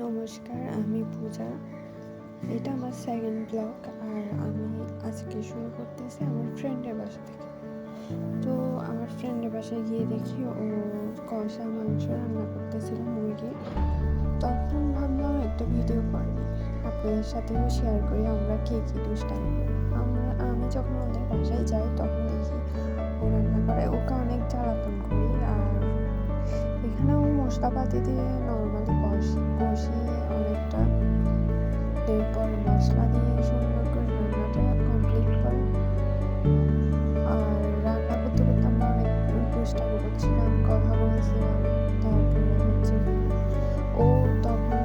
নমস্কার, আমি পূজা। এটা আমার সেকেন্ড ব্লগ। আর আমি আজকে শুরু করতেছি আমার ফ্রেন্ডের বাসা থেকে। তো আমার ফ্রেন্ডের বাসায় গিয়ে দেখি ও কষা মাংস রান্না করতেছিল, মুরগি। তখন ভাবলাম একটা ভিডিও করে নিই, আপনাদের সাথেও শেয়ার করি আমরা কে কী দুষ্টামি করি। আমি যখন ওদের বাসায় যাই তখন দেখি ও রান্না করে, ওকে অনেক জ্বালাতন করি। আর এখানেও মশলাপাতি দিয়ে নর্মালি কষিয়ে অনেকটা, এরপর মশলা দিয়ে সুন্দর করে রান্নাটা কমপ্লিট করে। আর রান্না করতে করতে আমরা অনেক দুষ্টামি করছিলাম, কথা বলছিলাম। তারপরে ও তখন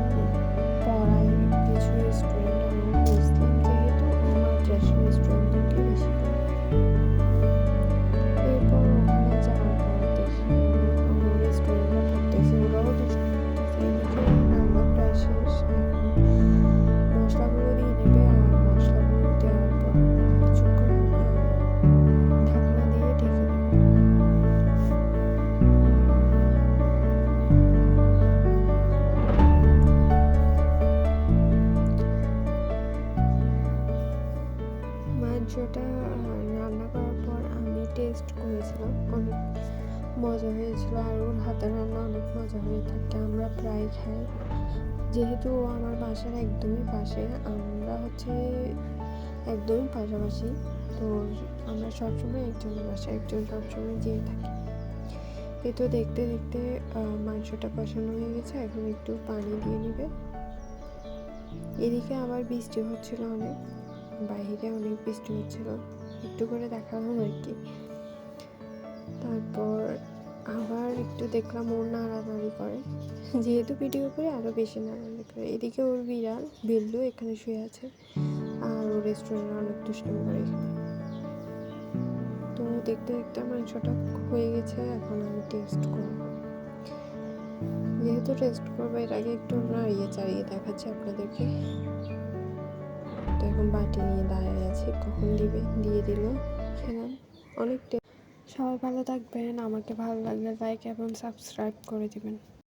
পড়ায় কিছু স্টুডেন্ট, আমি মুসলিম যেহেতু আমার দেশের স্টুডেন্টদেরকে বেশি পড়ে। এরপর ওখানে যাওয়ার পর দেখি আমার স্টুডেন্টরা পড়তেছে, ওরাও দুষ্টামি করতেছে। এদিকে রান্না প্রায় শেষ, মশলাগুলো দিয়ে নেবে। আর মশলাগুলো দেওয়ার পর কিছুক্ষণ ঢাকনা দিয়ে ঢেকে দেবে। মাংসটা রান্না করার পর আমি টেস্ট করেছিলাম, অনেক মজা হয়েছিল। আর ওর হাতের রান্না অনেক মজা হয়ে থাকে, আমরা প্রায় খাই। যেহেতু আমার বাসার একদমই পাশে, আমরা একদমই পাশাপাশি। তো আমরা সবসময় একজনের বাসায় একজন সবসময় যেয়ে থাকি। এই তো দেখতে দেখতে মাংসটা কষানো হয়ে গেছে, এখন একটু পানি দিয়ে নেবে। এদিকে আবার বৃষ্টি হচ্ছিল অনেক, বাইরে অনেক বৃষ্টি হচ্ছিল, একটু করে দেখালাম আর কি। তারপর আবার একটু দেখলাম ও নাড়ানাড়ি করে, যেহেতু ভিডিও করে আরও বেশি নাড়ানাড়ি করে। এদিকে ওর বিড়াল বিল্লু এখানে শুয়ে আছে, আর ওর রেস্টুরেন্টে অনেক দুষ্টামি করে এখানে। তো দেখতে দেখতে মাংসটা হয়ে গেছে, এখন আমি টেস্ট করব। যেহেতু টেস্ট করবো এর আগে একটু নাড়িয়ে চাড়িয়ে দেখাচ্ছি আপনাদেরকে। তো এখন বাটি নিয়ে দাঁড়িয়ে আছি, কখন দিয়ে দিল, খেলাম। অনেক সবাই ভালো থাকবেন, আমাকে ভালো লাগলে লাইক এবং সাবস্ক্রাইব করে দিবেন।